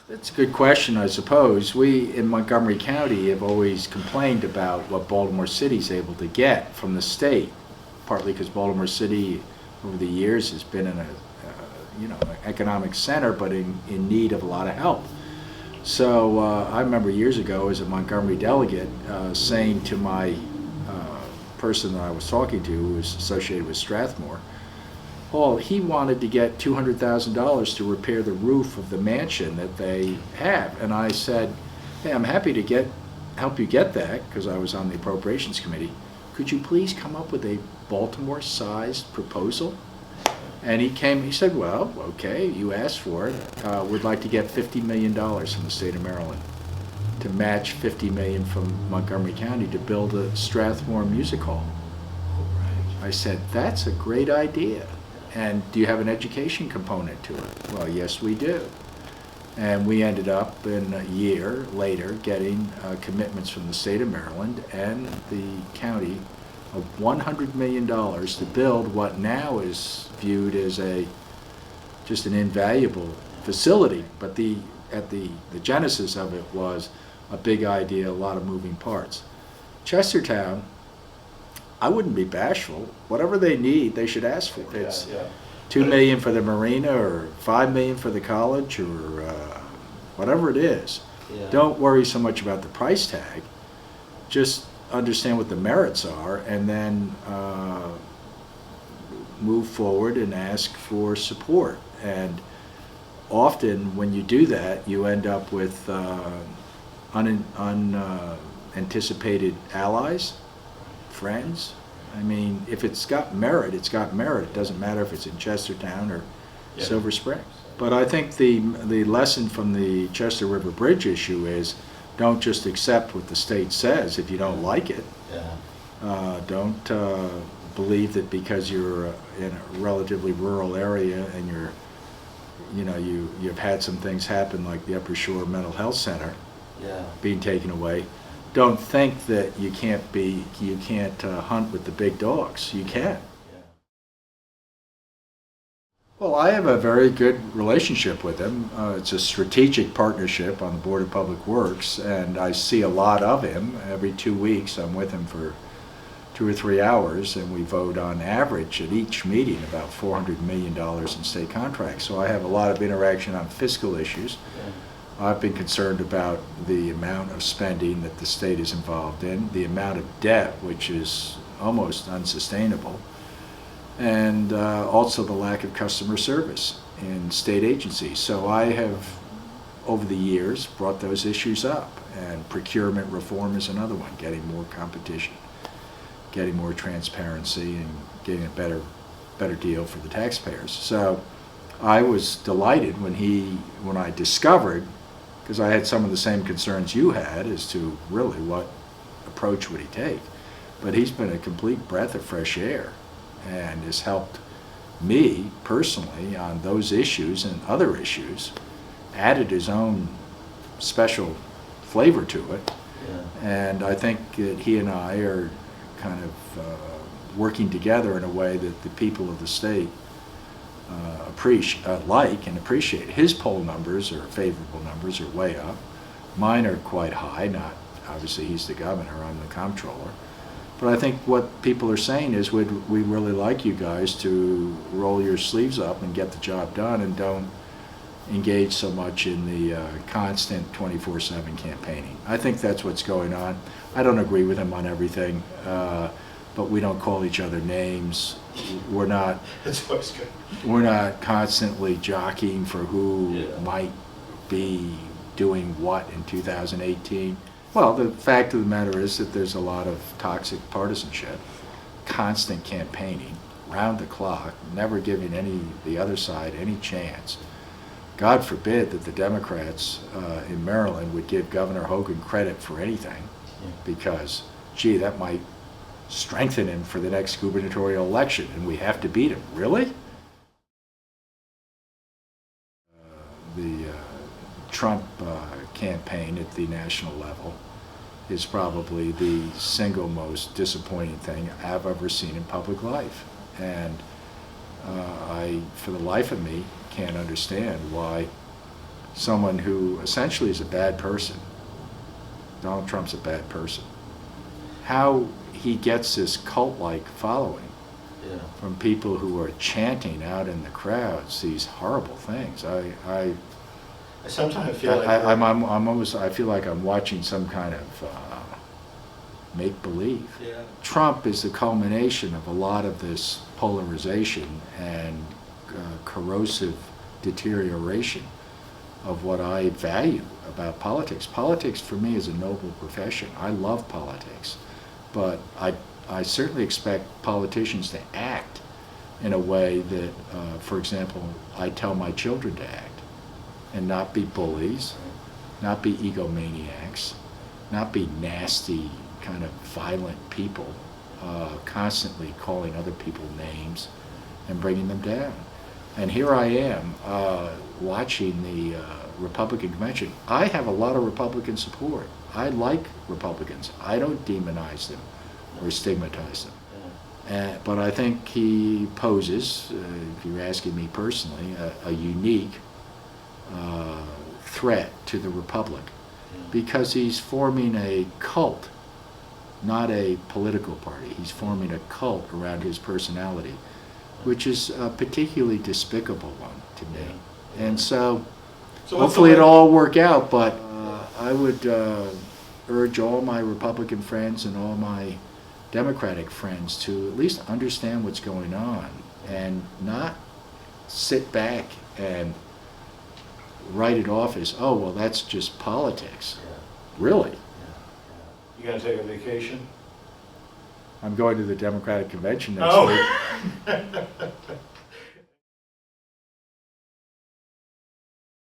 That's a good question, I suppose. We in Montgomery County have always complained about what Baltimore City's able to get from the state, partly because Baltimore City over the years has been in a an economic center, but in need of a lot of help. So I remember years ago as a Montgomery delegate saying to my person that I was talking to, who was associated with Strathmore, well, he wanted to get $200,000 to repair the roof of the mansion that they have. And I said, hey, I'm happy to help you get that, because I was on the appropriations committee. Could you please come up with a Baltimore-sized proposal? And he said, well, okay, you asked for it. We'd like to get $50 million from the state of Maryland to match $50 million from Montgomery County to build a Strathmore Music Hall. I said, that's a great idea. And do you have an education component to it? Well, yes, we do. And we ended up in a year later getting commitments from the state of Maryland and the county of $100 million to build what now is viewed as just an invaluable facility. But the genesis of it was a big idea, a lot of moving parts. Chestertown, I wouldn't be bashful. Whatever they need, they should ask for. It's $2 million for the marina, or $5 million for the college, or whatever it is. Yeah. Don't worry so much about the price tag. Just understand what the merits are, and then move forward and ask for support. And often when you do that, you end up with unanticipated allies, friends. I mean, if it's got merit, it's got merit. It doesn't matter if it's in Chestertown or Silver Springs. But I think the lesson from the Chester River Bridge issue is, don't just accept what the state says if you don't like it. Don't believe that because you're in a relatively rural area and you've had some things happen, like the Upper Shore Mental Health Center being taken away. Don't think that you can't hunt with the big dogs. You can. Well, I have a very good relationship with him. It's a strategic partnership on the Board of Public Works, and I see a lot of him. Every 2 weeks I'm with him for 2 or 3 hours, and we vote on average at each meeting about $400 million in state contracts. So I have a lot of interaction on fiscal issues. I've been concerned about the amount of spending that the state is involved in, the amount of debt, which is almost unsustainable, and also the lack of customer service in state agencies. So I have, over the years, brought those issues up, and procurement reform is another one, getting more competition, getting more transparency, and getting a better deal for the taxpayers. So I was delighted when I discovered, because I had some of the same concerns you had as to really what approach would he take. But he's been a complete breath of fresh air and has helped me personally on those issues and other issues, added his own special flavor to it. And I think that he and I are kind of working together in a way that the people of the state appreciate. His poll numbers, or favorable numbers, are way up. Mine are quite high. Not obviously, he's the governor, I'm the comptroller. But I think what people are saying is, we really like you guys to roll your sleeves up and get the job done, and don't engage so much in the constant 24/7 campaigning. I think that's what's going on. I don't agree with him on everything, but we don't call each other names. We're not constantly jockeying for who might be doing what in 2018. Well, the fact of the matter is that there's a lot of toxic partisanship, constant campaigning, round the clock, never giving the other side any chance. God forbid that the Democrats in Maryland would give Governor Hogan credit for anything, because, gee, that might strengthen him for the next gubernatorial election, and we have to beat him. Really? The Trump campaign at the national level is probably the single most disappointing thing I've ever seen in public life. And I, for the life of me, can't understand why someone who essentially is a bad person. Donald Trump's a bad person. How he gets this cult-like following from people who are chanting out in the crowds these horrible things. I sometimes feel like I'm almost, I feel like I'm watching some kind of make-believe. Yeah. Trump is the culmination of a lot of this polarization and corrosive deterioration of what I value about politics. Politics for me is a noble profession. I love politics, but I certainly expect politicians to act in a way that, for example, I tell my children to act, and not be bullies, not be egomaniacs, not be nasty, kind of violent people, constantly calling other people names and bringing them down. And here I am watching the Republican convention. I have a lot of Republican support. I like Republicans. I don't demonize them or stigmatize them. But I think he poses, if you're asking me personally, a unique threat to the Republic, because he's forming a cult, not a political party. He's forming a cult around his personality, which is a particularly despicable one to me. And so hopefully it'll all work out, but I would urge all my Republican friends and all my Democratic friends to at least understand what's going on and not sit back and write it off as, oh, well, that's just politics. Really? You gonna take a vacation? I'm going to the Democratic convention next week. Oh.